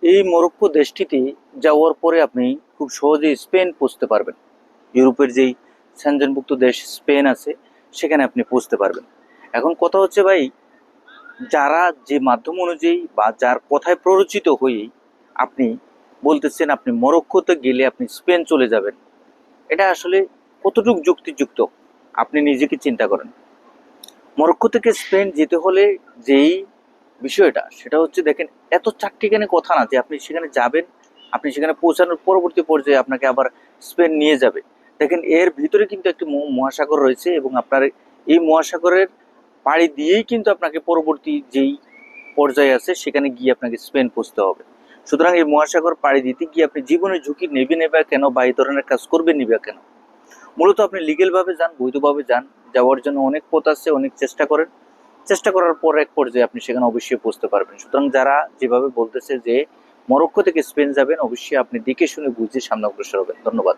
এই মরক্কো দেশটিতে যাওয়ার পরে আপনি খুব সহজেই স্পেন পৌঁছতে পারবেন। ইউরোপের যেই সেনজেনভুক্ত দেশ স্পেন আছে, সেখানে আপনি পৌঁছতে পারবেন। এখন কথা হচ্ছে ভাই, যারা যে মাধ্যম অনুযায়ী বা যার কথায় প্ররোচিত হয়ে আপনি বলতেছেন আপনি মরক্কোতে গেলে আপনি স্পেন চলে যাবেন, এটা আসলে কতটুকু যুক্তিযুক্ত আপনি নিজেকে চিন্তা করেন। মরক্কো থেকে স্পেন যেতে হলে যেই বিষয়টা সেটা হচ্ছে, দেখেন, এত চারটিখানি কথা না যে আপনি সেখানে যাবেন, আপনি সেখানে পৌঁছানোর পরবর্তী পর্যায়ে আপনাকে আবার স্পেন নিয়ে যাবে। দেখেন, এর ভিতরে কিন্তু একটি মহাসাগর রয়েছে এবং আপনার এই মহাসাগরের পাড়ি দিয়েই কিন্তু আপনাকে পরবর্তী যেই পর্যায়ে আছে সেখানে গিয়ে আপনাকে স্পেন পৌঁছতে হবে। সুতরাং এই মহাসাগর পাড়ি দিতে গিয়ে আপনি জীবনের ঝুঁকি নেবেন বা কেন, বা এই ধরনের কাজ করবেন নিবে কেন? মূলত আপনি লিগেল ভাবে যান, বৈধভাবে যান। যাওয়ার জন্য অনেক পথ আছে, অনেক চেষ্টা করেন। চেষ্টা করার পর এক পর্যায়ে আপনি সেখানে অবশ্যই পৌঁছতে পারবেন। সুতরাং যারা যেভাবে বলতেছে যে মরক্কো থেকে স্পেন যাবেন, অবশ্যই আপনি দেখে শুনে বুঝে সামনে অগ্রসর হবেন। ধন্যবাদ।